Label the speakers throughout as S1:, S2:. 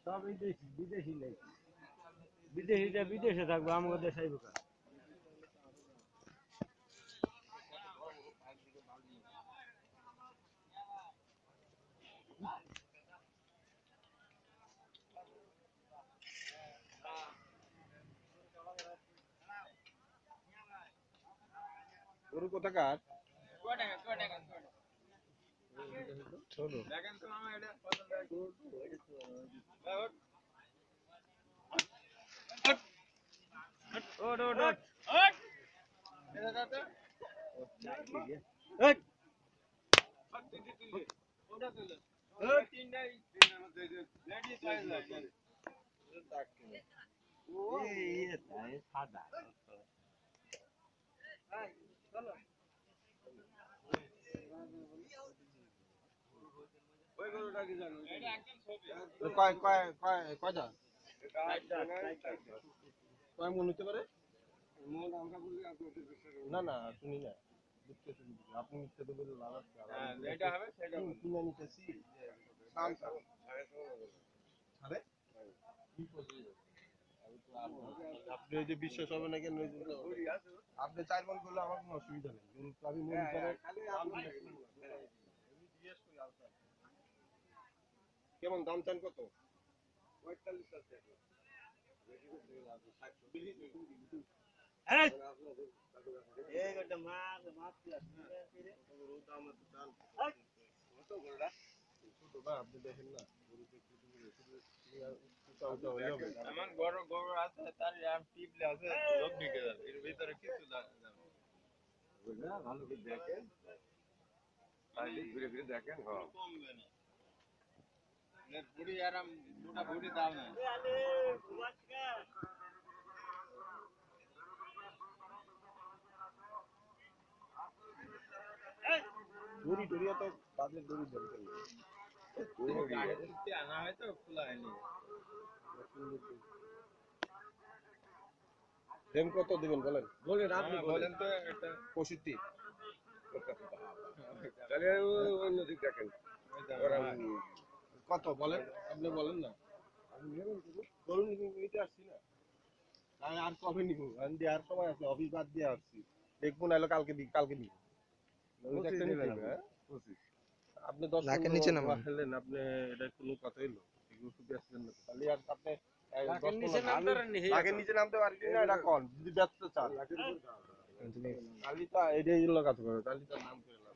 S1: সব বিদেশি বিদেশি নাই বিদেশিটা বিদেশে থাকবে আমাদের দেশে আইব কা
S2: গরু কোথাকার চলো
S3: দেখেন তো মামা এটা পছন্দ হয়
S1: ওট ওট ওট
S3: এটা দাদা
S1: এই
S3: ওটা তুলে তিনটাই লেডি সাইজ আছে
S1: এই তাই সাদা
S3: চলো ওই গরুটা কি জানো এটা একদম ছবি
S2: কয়টা কয় মন হতে পারে
S3: মন আমরা বলি আপনি
S2: না না শুনি না আপনি মিথ্যে তো বলে লাভ আছে
S3: হ্যাঁ যেটা হবে সেটা
S2: কিনে নিতেছি
S3: দাম
S2: আরে আপনি ওই যে বিশ্বাস হবে না কেন আপনি 4 মন করলে আমার কোনো অসুবিধা নেই কিন্তু আমি মন করে কেমন দাম চান কত
S3: 45 আছে
S1: এই এই গটা মাছ মাছ কি আছে
S2: গরুর দাম এত চান
S3: কত গরুটা
S2: ছোট ভাই আপনি দেখেন না গরু দেখতে উঁচা হয়ে যাবে
S3: এমন গরু গরু আছে তার আর টিপলে আছে লোক ঢুকে যাবে এর ভিতরে কিছু যাবে
S2: বুঝলা ভালো করে দেখেন তাই ঘুরে ঘুরে দেখেন হ্যাঁ
S3: কমবে না এর বুড়ি আরাম দুটা বুড়ি দাও না
S1: আলে বুয়াচকা
S2: দড়ি দড়িয়া তো তাদের দড়ি দরকার
S3: গাড়িতে আনা হয় তো খোলা হয়নি
S2: দাম কত দিবেন বলেন বলেন আপনি
S3: বলেন তো একটা
S2: 65 তাহলে অন্য দিক দেখেন কত বলেন আপনি বলেন না আমি নেবেন গরু নিতে আসছি না তাই আর কবে নিব আমি দেওয়ার সময় আছে অফিস বাদ দিয়ে আসছি দেখবো না এলো কালকে দিব একটা নিবেন আপনি 10
S4: নাকের নিচে নামান।
S2: খেলেন আপনি এটা কোনো কথাই হলো এগুলো শুধু আসছেন না তাহলে আর আপনি
S1: লাকের নিচে নামতে পারেননি
S2: লাগের নিচে নামতে পারি না এটা কোন যদি ব্যস্ত চান কালি তো এটাই হলো কথা বলে কালি তো নাম করে লাভ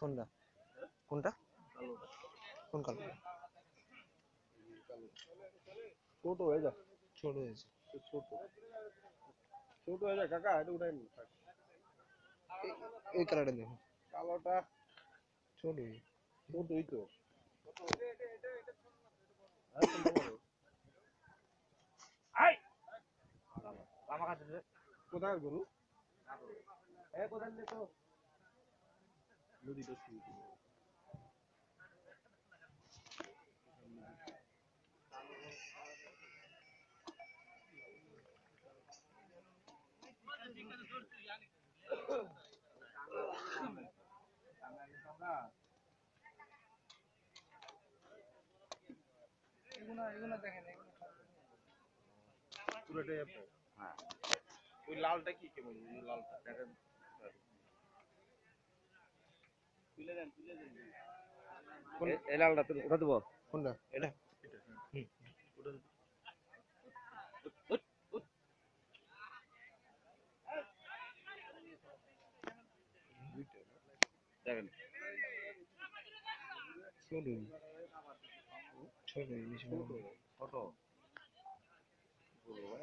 S4: কোনটা কোনটা কোন কালার
S2: ছোট হয়ে যা
S4: ছোট হয়েছে
S2: ছোট ছোট হয়ে যা কাকা এটা উঠাই নি
S4: এই কালারটা দেখো
S2: কালোটা
S4: ছোটই
S2: ছোটই তো
S1: আই আমার কাছে
S2: কোথায় গরু
S1: এ কোথায় দেখো
S2: নদীটা শুরু করবো
S3: এগুলো দেখেন
S2: পুরোটাই আপনার হ্যাঁ ওই লালটা কি কেমন ওই লালটা দেখেন
S3: তুলে দেন
S2: এই লালটা তো ওটা দেবো
S4: কোনটা
S2: এটা দেখেন
S4: ছোটই ছোটই বেশি বড় না।
S2: কত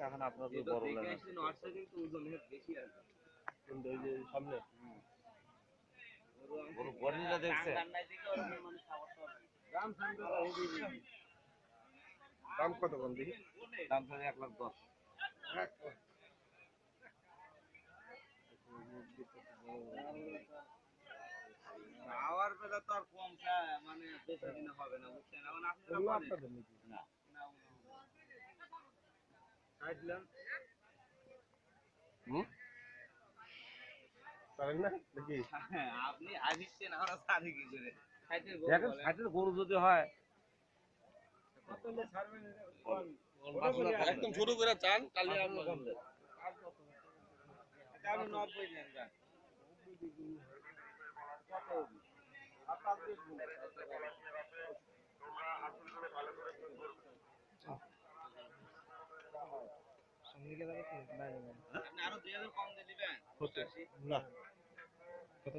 S2: এখন আপনার তো বড় লাগে
S3: কিন্তু ওজন বেশি আছে
S2: কিন্তু ওই যে সামনে
S1: বড় বড়িটা দেখছে
S2: দাম কত কম দেখি
S1: দাম তো 1,10,000
S3: খাওয়ার বেলা তো আর কম মানে বেশি দিনে হবে না বুঝছেন এখন আপনারা
S2: এগুলো
S3: বলেন
S2: আপনাদের নাকি
S3: না
S1: খাইছিলাম
S2: হুম পারেন না নাকি
S3: আপনি আসছেন আমরা সারি কি করে
S1: দেখেন খাইতে গরু যদি হয়
S2: একদম ছোট করে চান কালি
S3: আমি 90 নেন যান
S4: সঙ্গে গেলে কি বাইরে বাইরে
S3: আপনি আরো 2000 কম দিয়ে দিবেন
S2: না
S4: কত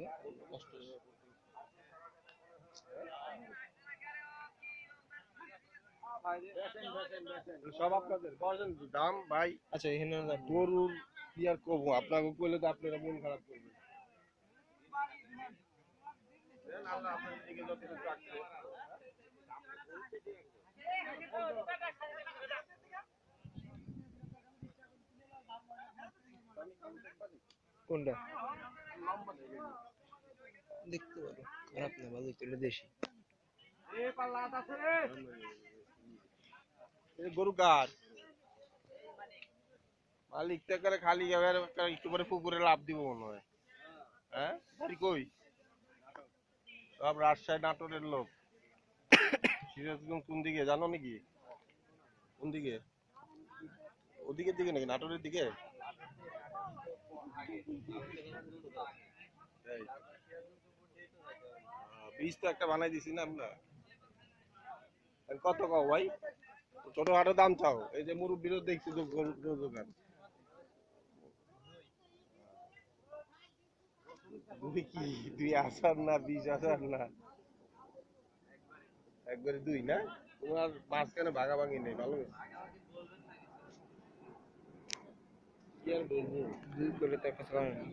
S2: সব আপনাদের বলেন দাম ভাই
S4: আচ্ছা এখানে
S2: গরুর কি আর কবো আপনাকে কইলে তো আপনারা মন খারাপ করবেন আল্লাহ আপনাদের দিকে যতটুকু রাখছে
S4: কোনটা দেখতে পারো খারাপ না ভালোই তো এটা দেশি
S2: এই গরু কার মালিক তে করে খালি এবার একটু পরে পুকুরে লাভ দিব মনে হয় হ্যাঁ বাড়ি কই সব রাজশাহী নাটোরের লোক সিরাজগঞ্জ কোন দিকে জানো নাকি কোন দিকে ওদিকের দিকে নাকি নাটোরের দিকে এই। বীজ তো একটা বানাই দিছি না আমরা আর কত কও ভাই ছোট হাটো দাম চাও এই যে মুরব্বীরও দেখছি তো গরুর দোকান দুই কি 2,000 না 20,000 না একবারে দুই না তোমার মাঝখানে ভাগাভাগি নেই ভালো কি আর বলবো
S4: দুই করে তো একটা চালানো